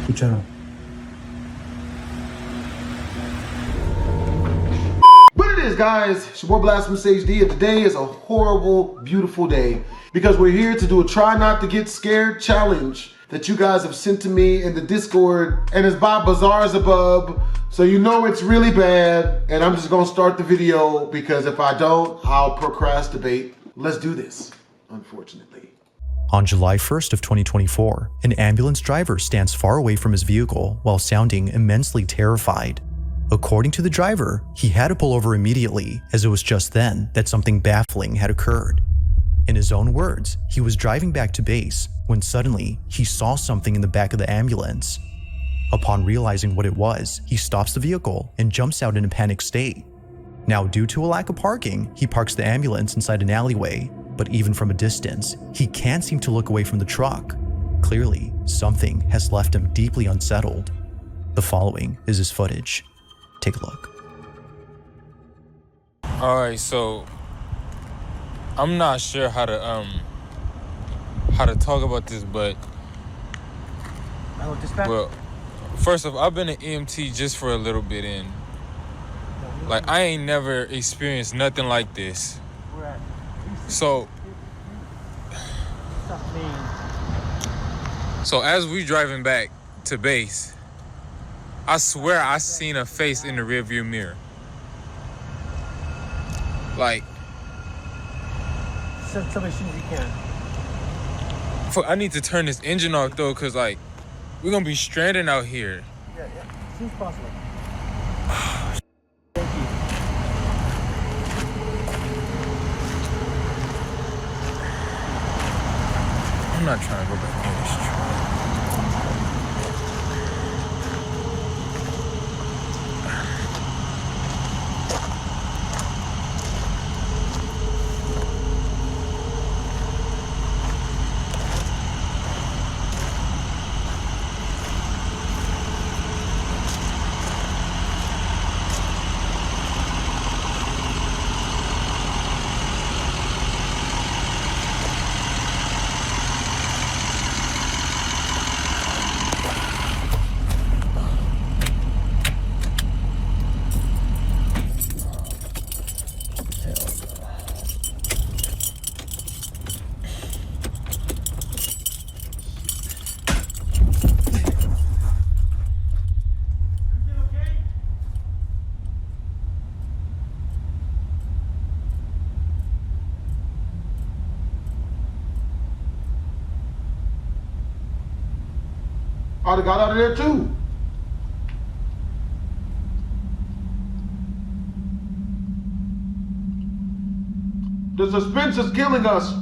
escucharon. What it is, guys, it's your boy BlastphamousHD, and today is a horrible, beautiful day because we're here to do a try not to get scared challenge that you guys have sent to me in the Discord, and it's by Bazaars Above, so you know it's really bad, and I'm just gonna start the video because if I don't, I'll procrastinate. Let's do this, unfortunately. On July 1st of 2024, an ambulance driver stands far away from his vehicle while sounding immensely terrified. According to the driver, he had to pull over immediately as it was just then that something baffling had occurred. In his own words, he was driving back to base when suddenly he saw something in the back of the ambulance. Upon realizing what it was, he stops the vehicle and jumps out in a panicked state. Now, due to a lack of parking, he parks the ambulance inside an alleyway, but even from a distance, he can't seem to look away from the truck. Clearly, something has left him deeply unsettled. The following is his footage. Take a look. Alright, so I'm not sure how to talk about this, but well, first off, I've been an EMT just for a little bit, and like I ain't never experienced nothing like this. So as we driving back to base, I swear I seen a face in the rearview mirror. Like, Tell me as soon as you can. I need to turn this engine off though, cause like we're gonna be stranded out here. Yeah. As soon as possible. Thank you. I'm not trying to go back on this truck. I'd have got out of there too. The suspense is killing us.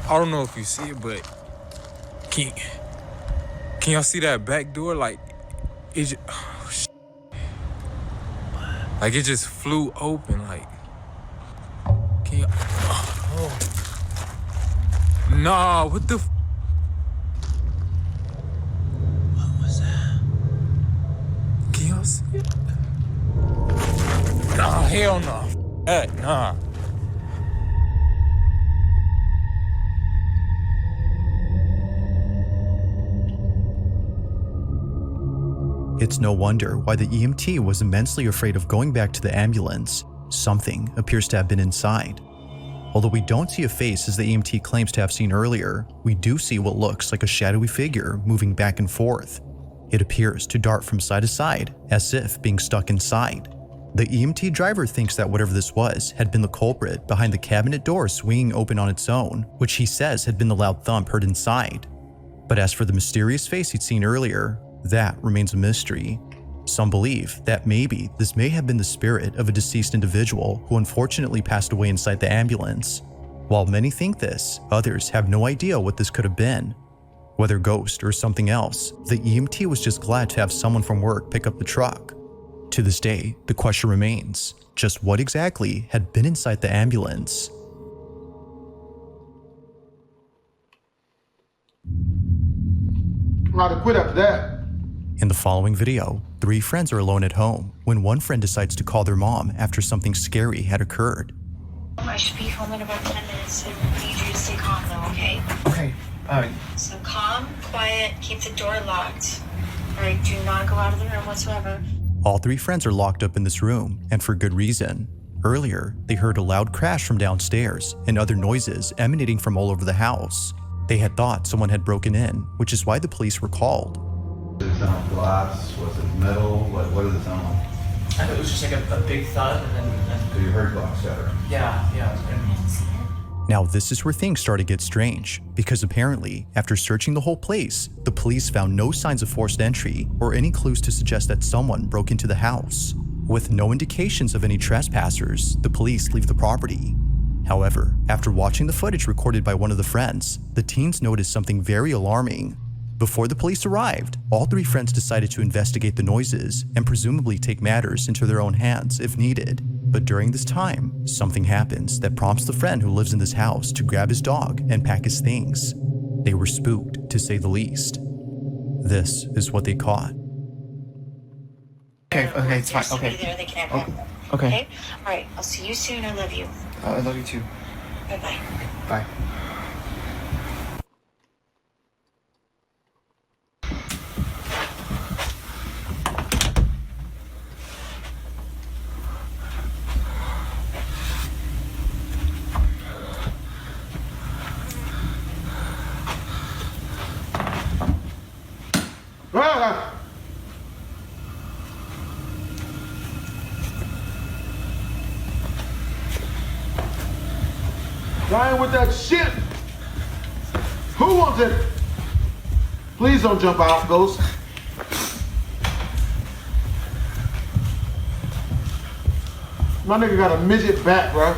I don't know if you see it, but can y'all see that back door? Like it just, like it just flew open. Like, can y'all? Oh. Nah, what the? What was that? Can y'all see it? Nah, hell no. Heck, nah. It's no wonder why the EMT was immensely afraid of going back to the ambulance. Something appears to have been inside. Although we don't see a face as the EMT claims to have seen earlier, we do see what looks like a shadowy figure moving back and forth. It appears to dart from side to side, as if being stuck inside. The EMT driver thinks that whatever this was had been the culprit behind the cabinet door swinging open on its own, which he says had been the loud thump heard inside. But as for the mysterious face he'd seen earlier, that remains a mystery. Some believe that maybe this may have been the spirit of a deceased individual who unfortunately passed away inside the ambulance. While many think this, others have no idea what this could have been. Whether ghost or something else, the EMT was just glad to have someone from work pick up the truck. To this day, the question remains, just what exactly had been inside the ambulance? I'd have quit after that. In the following video, 3 friends are alone at home when one friend decides to call their mom after something scary had occurred. I should be home in about 10 minutes, so I need you to stay calm though, okay? Okay. So calm, quiet, keep the door locked. Alright, do not go out of the room whatsoever. All 3 friends are locked up in this room, and for good reason. Earlier, they heard a loud crash from downstairs and other noises emanating from all over the house. They had thought someone had broken in, which is why the police were called. Did it sound like glass? Was it metal? What does it sound like? I thought it was just like a big thud, and then So you heard glass shattering? yeah. Now this is where things start to get strange, because apparently, after searching the whole place, the police found no signs of forced entry or any clues to suggest that someone broke into the house. With no indications of any trespassers, the police leave the property. However, after watching the footage recorded by one of the friends, the teens noticed something very alarming. Before the police arrived, all 3 friends decided to investigate the noises and presumably take matters into their own hands if needed. But during this time, something happens that prompts the friend who lives in this house to grab his dog and pack his things. They were spooked, to say the least. This is what they caught. Okay, it's fine. There's somebody Okay. there, they can act up. Okay. Alright, I'll see you soon. I love you. I love you too. Bye-bye. Bye. Ah! Dying with that shit! Who wants it? Please don't jump out, Ghost. My nigga got a midget back, bro.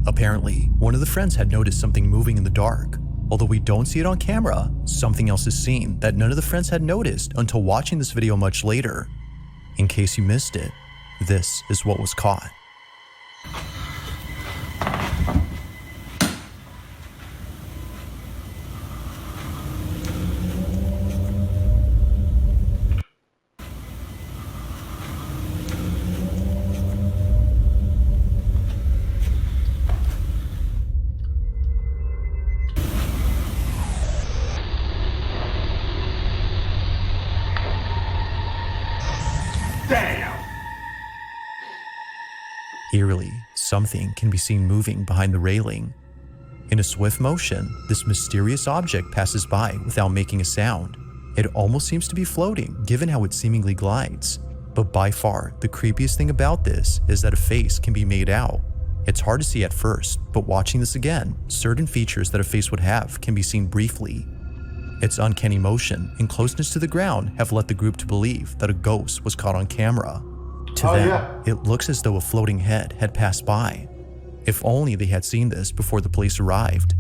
Apparently, one of the friends had noticed something moving in the dark. Although we don't see it on camera, something else is seen that none of the friends had noticed until watching this video much later. In case you missed it, this is what was caught. Eerily, something can be seen moving behind the railing. In a swift motion, this mysterious object passes by without making a sound. It almost seems to be floating, given how it seemingly glides. But by far, the creepiest thing about this is that a face can be made out. It's hard to see at first, but watching this again, certain features that a face would have can be seen briefly. Its uncanny motion and closeness to the ground have led the group to believe that a ghost was caught on camera. To them, it looks as though a floating head had passed by. If only they had seen this before the police arrived.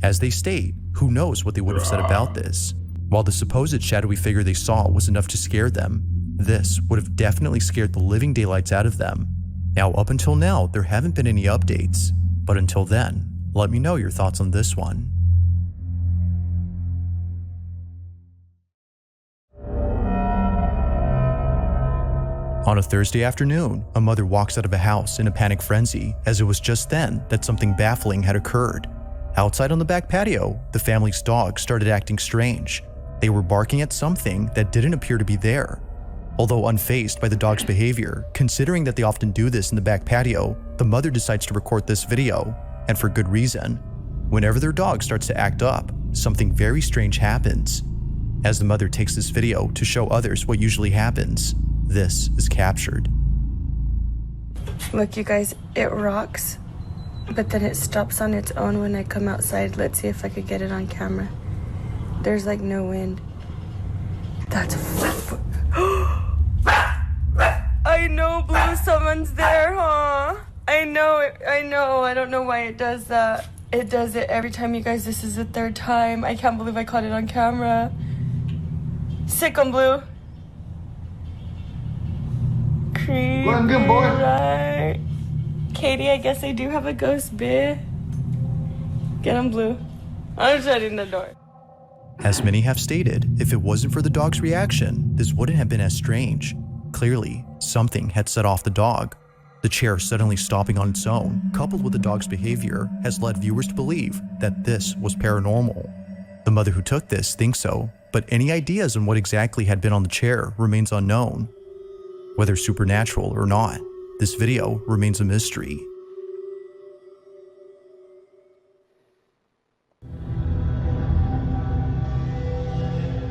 As they state, who knows what they would have said about this. While the supposed shadowy figure they saw was enough to scare them, this would have definitely scared the living daylights out of them. Now, up until now, there haven't been any updates. But until then, let me know your thoughts on this one. On a Thursday afternoon, a mother walks out of a house in a panic frenzy, as it was just then that something baffling had occurred. Outside on the back patio, the family's dog started acting strange. They were barking at something that didn't appear to be there. Although unfazed by the dog's behavior, considering that they often do this in the back patio, the mother decides to record this video, and for good reason. Whenever their dog starts to act up, something very strange happens. As the mother takes this video to show others what usually happens, this is captured. Look, you guys, it rocks, but then it stops on its own when I come outside. Let's see if I could get it on camera. There's like no wind. That's I know, Blue, someone's there, huh? I know it. I don't know why it does that. It does it every time, you guys. This is the third time. I can't believe I caught it on camera. Sick on Blue. Creepy, Go ahead and get him, boy. right? Katie, I guess I do have a ghost, bitch. Get him, Blue. I'm shutting the door. As many have stated, if it wasn't for the dog's reaction, this wouldn't have been as strange. Clearly, something had set off the dog. The chair suddenly stopping on its own, coupled with the dog's behavior, has led viewers to believe that this was paranormal. The mother who took this thinks so, but any ideas on what exactly had been on the chair remains unknown. Whether supernatural or not, this video remains a mystery.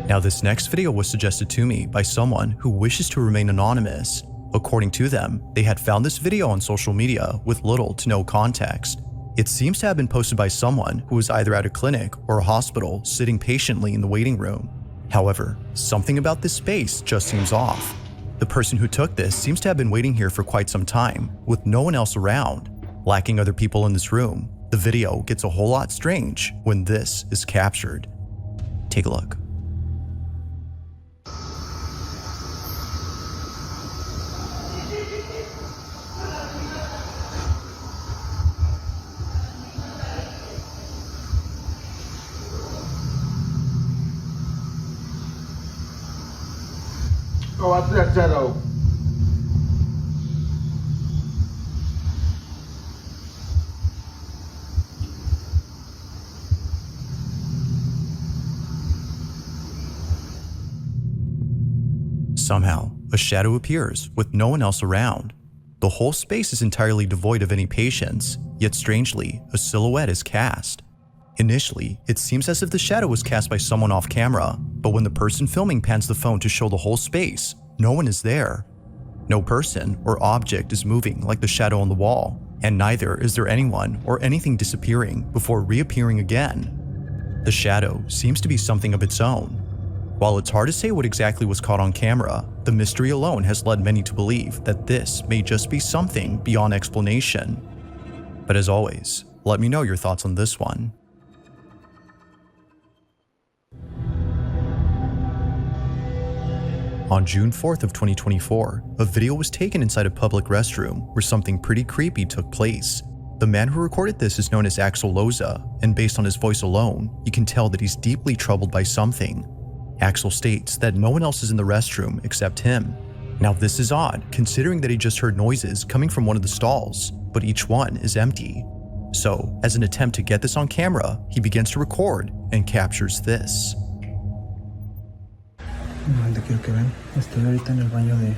Now, this next video was suggested to me by someone who wishes to remain anonymous. According to them, they had found this video on social media with little to no context. It seems to have been posted by someone who was either at a clinic or a hospital sitting patiently in the waiting room. However, something about this space just seems off. The person who took this seems to have been waiting here for quite some time, with no one else around. Lacking other people in this room, the video gets a whole lot strange when this is captured. Take a look. Oh, I see that shadow. Somehow, a shadow appears with no one else around. The whole space is entirely devoid of any patience, yet strangely, a silhouette is cast. Initially, it seems as if the shadow was cast by someone off camera, but when the person filming pans the phone to show the whole space, no one is there. No person or object is moving like the shadow on the wall, and neither is there anyone or anything disappearing before reappearing again. The shadow seems to be something of its own. While it's hard to say what exactly was caught on camera, the mystery alone has led many to believe that this may just be something beyond explanation. But as always, let me know your thoughts on this one. On June 4th of 2024, a video was taken inside a public restroom where something pretty creepy took place. The man who recorded this is known as Axel Loza, and based on his voice alone, you can tell that he's deeply troubled by something. Axel states that no one else is in the restroom except him. Now this is odd, considering that he just heard noises coming from one of the stalls, but each one is empty. So, as an attempt to get this on camera, he begins to record and captures this. Te quiero que vean, estoy ahorita en el baño de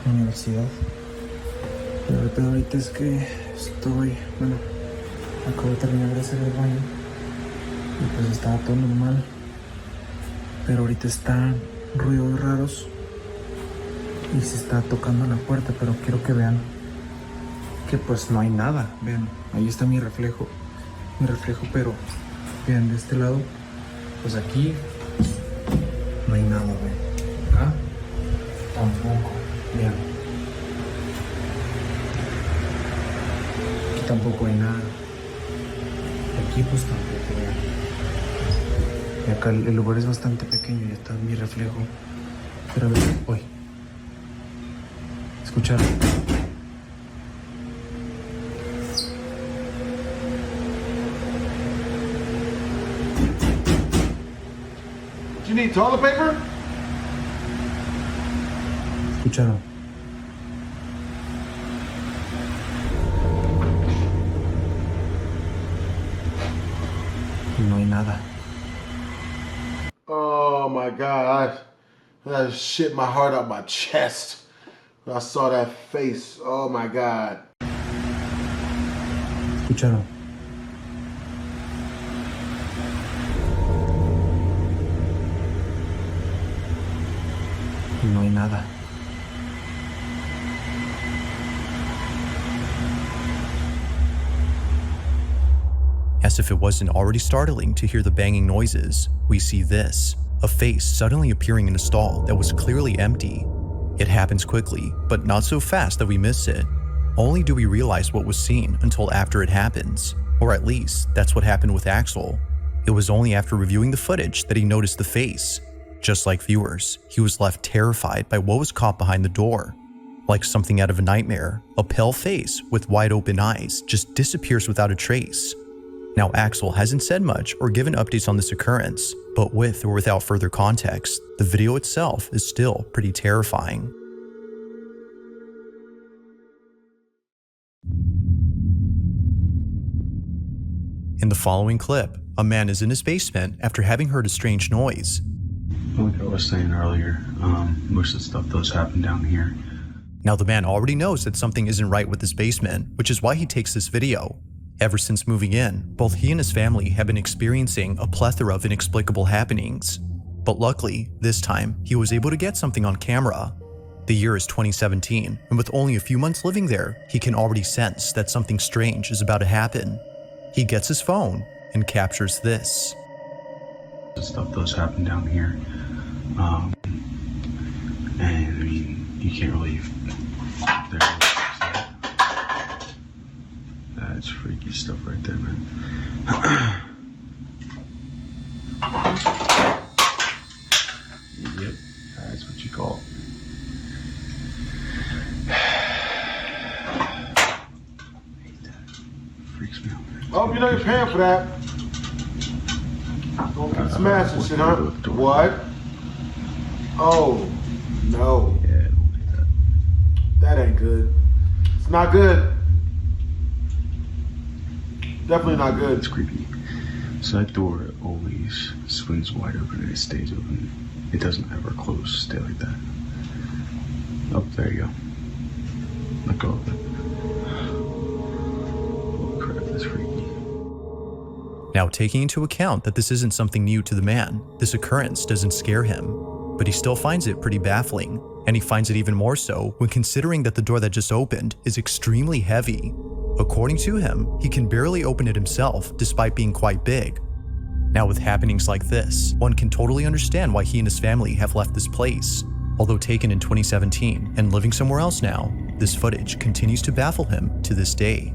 la universidad. Pero el pedo ahorita es que acabo de terminar de hacer el baño y pues estaba todo normal. Pero ahorita están ruidos raros y se está tocando la puerta, pero quiero que vean que pues no hay nada. Vean, ahí está mi reflejo, pero vean de este lado, pues aquí no hay nada, vean. Acá tampoco, vean. Aquí tampoco hay nada. Aquí pues tampoco, vean. Y acá el lugar es bastante pequeño y está mi reflejo. Pero a ver, hoy. ¿Escucharon? Do you need toilet paper? ¿Escucharon? No hay nada. Oh my God, that shit my heart out my chest when I saw that face. Oh my God. ¿Escucharon? No hay nada. As if it wasn't already startling to hear the banging noises, we see this, a face suddenly appearing in a stall that was clearly empty. It happens quickly, but not so fast that we miss it. Only do we realize what was seen until after it happens, or at least that's what happened with Axel. It was only after reviewing the footage that he noticed the face. Just like viewers, he was left terrified by what was caught behind the door. Like something out of a nightmare, a pale face with wide open eyes just disappears without a trace. Now, Axel hasn't said much or given updates on this occurrence, but with or without further context, the video itself is still pretty terrifying. In the following clip, a man is in his basement after having heard a strange noise. Like I was saying earlier, most of the stuff does happen down here. Now, the man already knows that something isn't right with his basement, which is why he takes this video. Ever since moving in, both he and his family have been experiencing a plethora of inexplicable happenings. But luckily, this time, he was able to get something on camera. The year is 2017, and with only a few months living there, he can already sense that something strange is about to happen. He gets his phone and captures this. The stuff does happen down here. And I mean, you can't really... That's freaky stuff right there, man. Yep, that's what you call it. Freaks me out, man. Oh, you know you're paying for that. Don't keep smashing shit, huh? What? Oh, no. Yeah, I don't like that. That ain't good. It's not good. Definitely not good. It's creepy. So that door always swings wide open and it stays open. It doesn't ever close, stay like that. Oh, there you go. Let go of it. Oh crap, that's freaky. Now, taking into account that this isn't something new to the man, this occurrence doesn't scare him, but he still finds it pretty baffling, and he finds it even more so when considering that the door that just opened is extremely heavy. According to him, he can barely open it himself despite being quite big. Now, with happenings like this, one can totally understand why he and his family have left this place. Although taken in 2017 and living somewhere else now, this footage continues to baffle him to this day.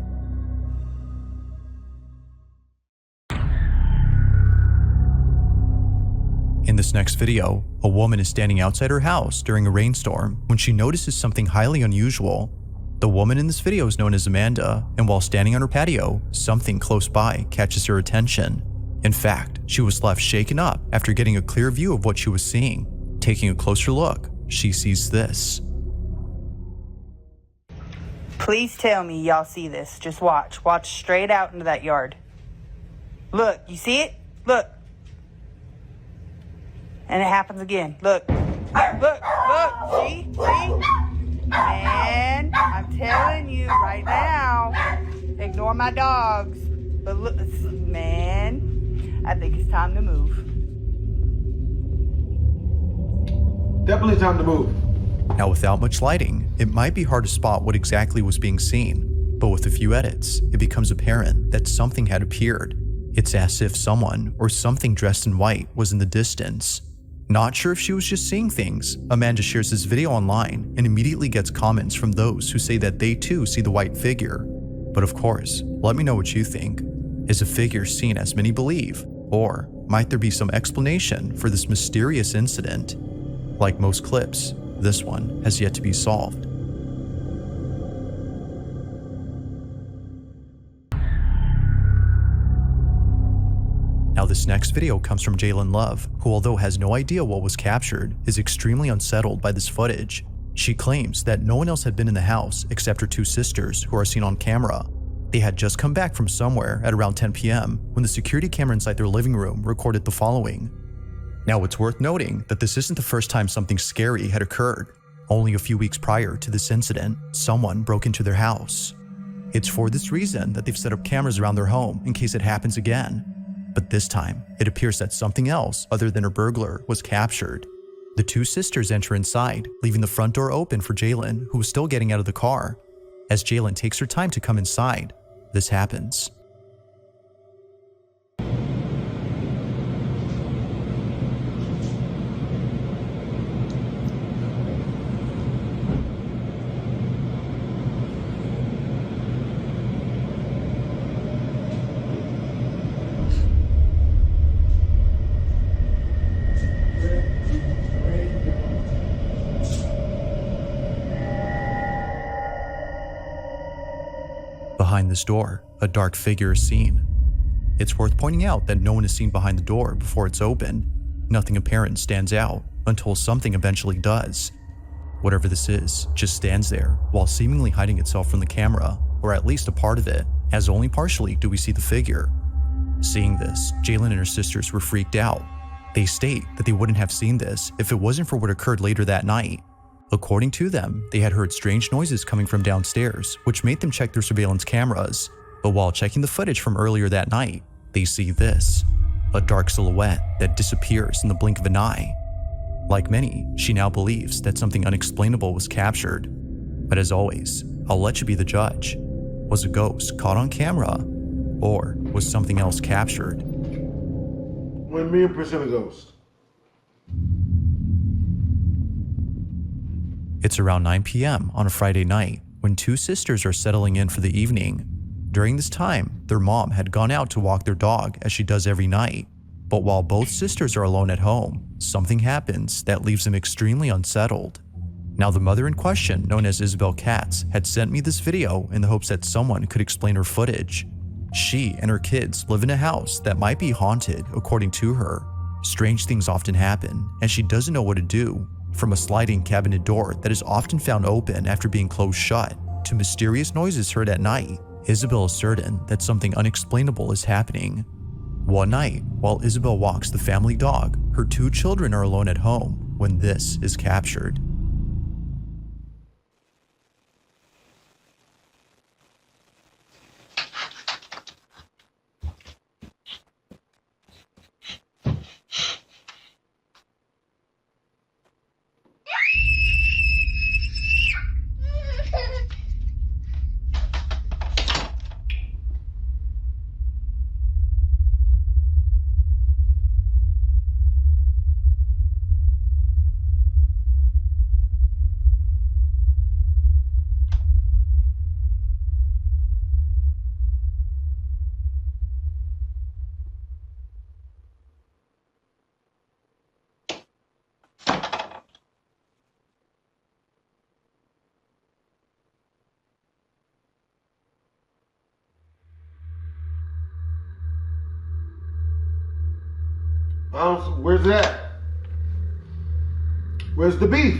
In this next video, a woman is standing outside her house during a rainstorm when she notices something highly unusual. The woman in this video is known as Amanda, and while standing on her patio, something close by catches her attention. In fact, she was left shaken up after getting a clear view of what she was seeing. Taking a closer look, she sees this. Please tell me y'all see this. Just watch. Watch straight out into that yard. Look, you see it? Look. And it happens again. Look. Look. See? Man, I'm telling you right now. Ignore my dogs. But look, man, I think it's time to move. Definitely time to move. Now, without much lighting, it might be hard to spot what exactly was being seen, but with a few edits, it becomes apparent that something had appeared. It's as if someone or something dressed in white was in the distance. Not sure if she was just seeing things, Amanda shares this video online and immediately gets comments from those who say that they too see the white figure. But of course, let me know what you think. Is a figure seen as many believe, or might there be some explanation for this mysterious incident? Like most clips, this one has yet to be solved. Now, this next video comes from Jalen Love, who, although has no idea what was captured, is extremely unsettled by this footage. She claims that no one else had been in the house except her two sisters, who are seen on camera. They had just come back from somewhere at around 10 p.m. when the security camera inside their living room recorded the following. Now, it's worth noting that this isn't the first time something scary had occurred. Only a few weeks prior to this incident, someone broke into their house. It's for this reason that they've set up cameras around their home in case it happens again. But this time, it appears that something else other than a burglar was captured. The two sisters enter inside, leaving the front door open for Jalen, who was still getting out of the car. As Jalen takes her time to come inside, this happens. behind this door, a dark figure is seen. It's worth pointing out that no one is seen behind the door before it's opened. Nothing apparent stands out until something eventually does. Whatever this is just stands there while seemingly hiding itself from the camera, or at least a part of it, as only partially do we see the figure. Seeing this, Jalen and her sisters were freaked out. They state that they wouldn't have seen this if it wasn't for what occurred later that night. According to them, they had heard strange noises coming from downstairs, which made them check their surveillance cameras. But while checking the footage from earlier that night, they see this, a dark silhouette that disappears in the blink of an eye. Like many, she now believes that something unexplainable was captured. But as always, I'll let you be the judge. Was a ghost caught on camera, or was something else captured? 1,000,000% a ghost. It's around 9 p.m. on a Friday night when two sisters are settling in for the evening. During this time, their mom had gone out to walk their dog as she does every night. But while both sisters are alone at home, something happens that leaves them extremely unsettled. Now, the mother in question, known as Isabel Katz, had sent me this video in the hopes that someone could explain her footage. She and her kids live in a house that might be haunted, according to her. Strange things often happen, and she doesn't know what to do. From a sliding cabinet door that is often found open after being closed shut, to mysterious noises heard at night, Isabel is certain that something unexplainable is happening. One night, while Isabel walks the family dog, her two children are alone at home when this is captured. Where's that? Where's the beef?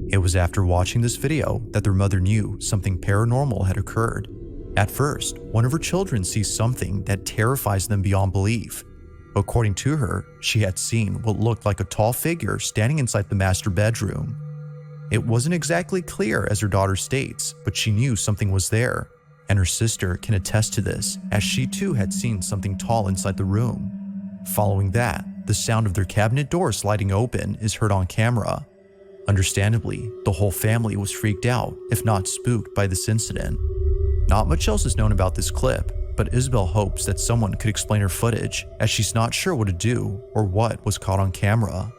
It was after watching this video that their mother knew something paranormal had occurred. At first, one of her children sees something that terrifies them beyond belief. According to her, she had seen what looked like a tall figure standing inside the master bedroom. It wasn't exactly clear, as her daughter states, but she knew something was there, and her sister can attest to this, as she too had seen something tall inside the room. Following that, the sound of their cabinet door sliding open is heard on camera. Understandably, the whole family was freaked out, if not spooked, by this incident. Not much else is known about this clip, but Isabel hopes that someone could explain her footage, as she's not sure what to do or what was caught on camera.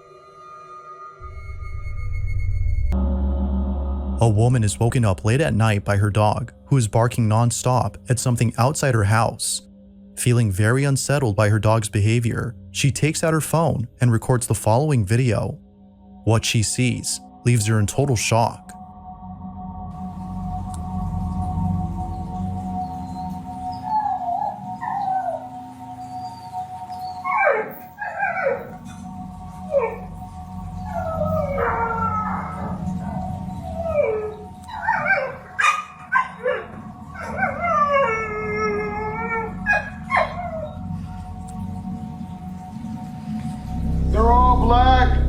A woman is woken up late at night by her dog, who is barking non-stop at something outside her house. Feeling very unsettled by her dog's behavior, she takes out her phone and records the following video. What she sees leaves her in total shock. They're all black.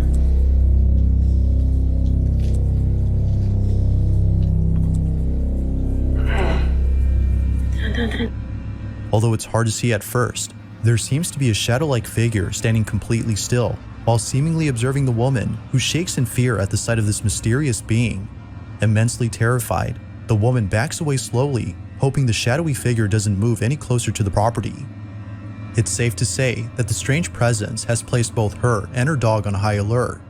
Although it's hard to see at first, there seems to be a shadow-like figure standing completely still while seemingly observing the woman, who shakes in fear at the sight of this mysterious being. Immensely terrified, the woman backs away slowly hoping the shadowy figure doesn't move any closer to the property. It's safe to say that the strange presence has placed both her and her dog on high alert,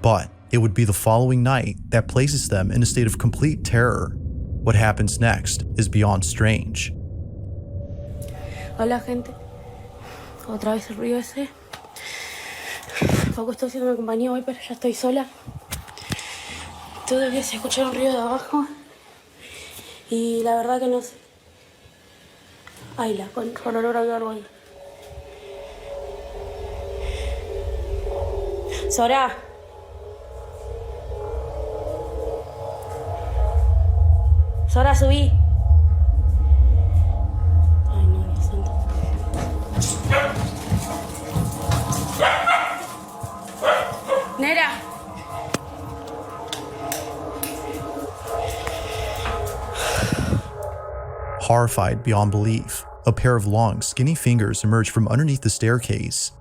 but it would be the following night that places them in a state of complete terror. What happens next is beyond strange. Hola, gente. Otra vez el ruido ese. Poco estoy haciendo compañía hoy, pero ya estoy sola. Todavía se escucha un ruido de abajo. Y la verdad que no sé. Ay, la concha, el olor a algo ahí. Sora. Sora, subí. Ay, no, Dios santo. Nera. Horrified beyond belief, a pair of long, skinny fingers emerge from underneath the staircase.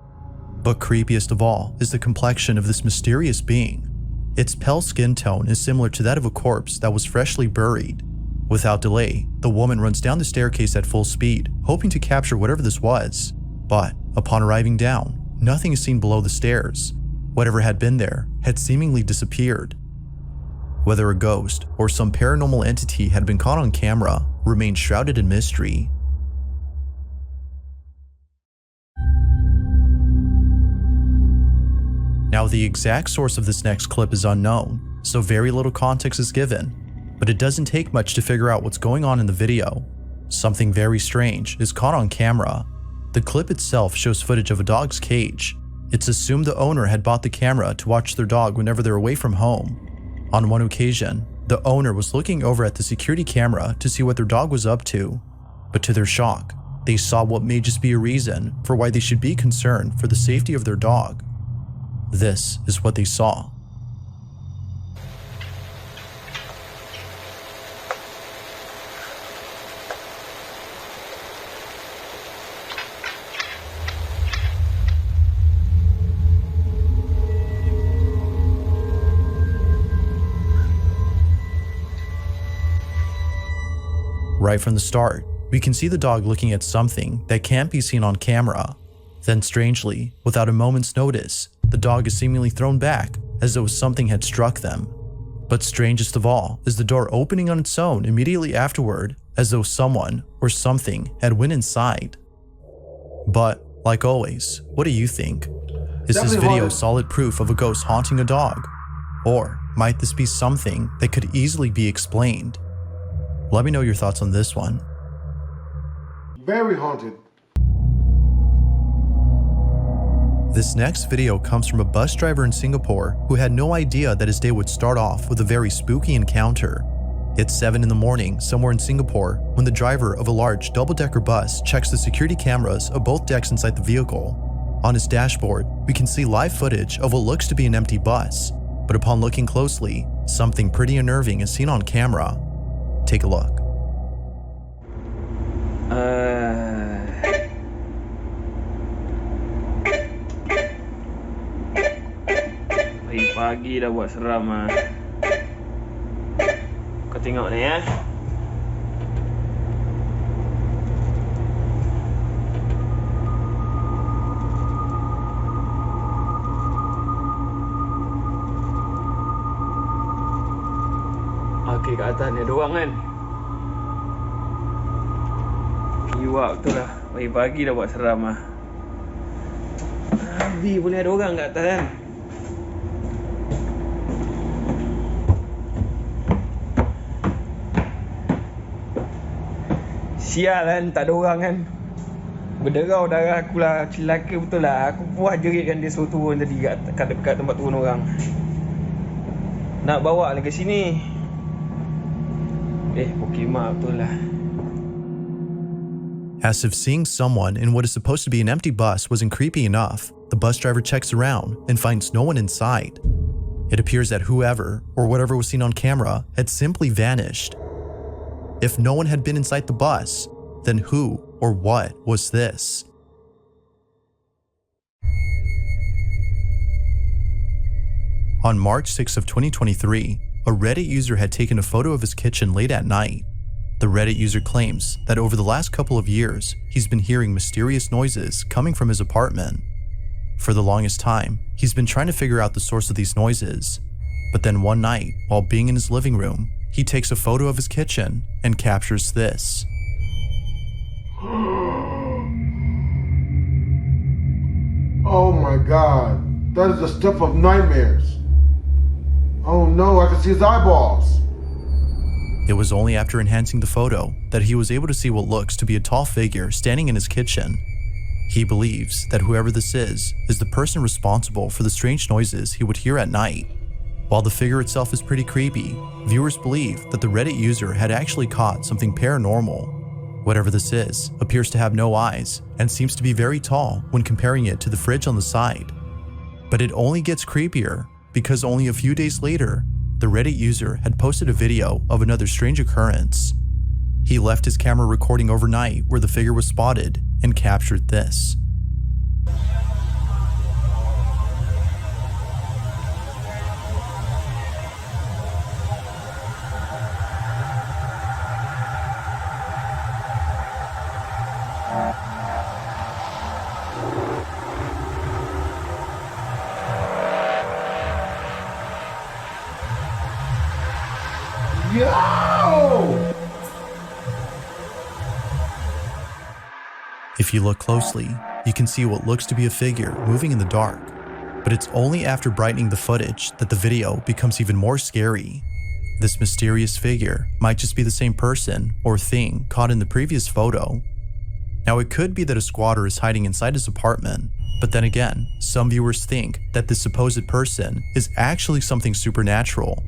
But creepiest of all is the complexion of this mysterious being. Its pale skin tone is similar to that of a corpse that was freshly buried. Without delay, the woman runs down the staircase at full speed, hoping to capture whatever this was. But upon arriving down, nothing is seen below the stairs. Whatever had been there had seemingly disappeared. Whether a ghost or some paranormal entity had been caught on camera remains shrouded in mystery. Now, the exact source of this next clip is unknown, so very little context is given, but it doesn't take much to figure out what's going on in the video. Something very strange is caught on camera. The clip itself shows footage of a dog's cage. It's assumed the owner had bought the camera to watch their dog whenever they're away from home. On one occasion, the owner was looking over at the security camera to see what their dog was up to, but to their shock, they saw what may just be a reason for why they should be concerned for the safety of their dog. This is what they saw. Right from the start, we can see the dog looking at something that can't be seen on camera. Then strangely, without a moment's notice, the dog is seemingly thrown back as though something had struck them. But strangest of all is the door opening on its own immediately afterward, as though someone or something had went inside. But, like always, what do you think? Is this video solid proof of a ghost haunting a dog? Or might this be something that could easily be explained? Let me know your thoughts on this one. Very haunted. This next video comes from a bus driver in Singapore who had no idea that his day would start off with a very spooky encounter. It's 7 in the morning somewhere in Singapore when the driver of a large double-decker bus checks the security cameras of both decks inside the vehicle. On his dashboard, we can see live footage of what looks to be an empty bus, but upon looking closely, something pretty unnerving is seen on camera. Take a look. Pagi dah buat seram ah. Kau tengok ni ya. Okey, kat atas ni ada orang kan. Iwak betul lah. Pagi-pagi dah buat seram ah. Abi boleh ada orang kat atas kan. Sial kan, tak ada orang kan. Berderau darah aku lah, celaka betul lah. Aku puas jeritkan dia suruh turun tadi kat tempat turun orang. Nak bawa lagi ke sini. Pokemon betul lah. As if seeing someone in what is supposed to be an empty bus wasn't creepy enough, the bus driver checks around and finds no one inside. It appears that whoever or whatever was seen on camera had simply vanished. If no one had been inside the bus, then who or what was this? On March 6 of 2023, a Reddit user had taken a photo of his kitchen late at night. The Reddit user claims that over the last couple of years, he's been hearing mysterious noises coming from his apartment. For the longest time, he's been trying to figure out the source of these noises. But then one night, while being in his living room, he takes a photo of his kitchen and captures this. Oh my God, that is the stuff of nightmares. Oh no, I can see his eyeballs. It was only after enhancing the photo that he was able to see what looks to be a tall figure standing in his kitchen. He believes that whoever this is the person responsible for the strange noises he would hear at night. While the figure itself is pretty creepy, viewers believe that the Reddit user had actually caught something paranormal. Whatever this is appears to have no eyes and seems to be very tall when comparing it to the fridge on the side. But it only gets creepier because only a few days later, the Reddit user had posted a video of another strange occurrence. He left his camera recording overnight where the figure was spotted and captured this. Yo! If you look closely, you can see what looks to be a figure moving in the dark, but it's only after brightening the footage that the video becomes even more scary. This mysterious figure might just be the same person or thing caught in the previous photo. Now it could be that a squatter is hiding inside his apartment, but then again, some viewers think that this supposed person is actually something supernatural.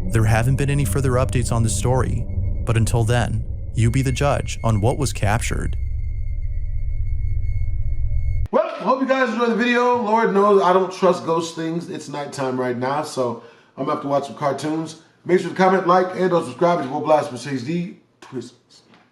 There haven't been any further updates on this story, but until then, you be the judge on what was captured. Well, I hope you guys enjoyed the video. Lord knows I don't trust ghost things. It's nighttime right now, so I'm gonna have to watch some cartoons. Make sure to comment, like, and or subscribe to BlastphamousHD. Twist.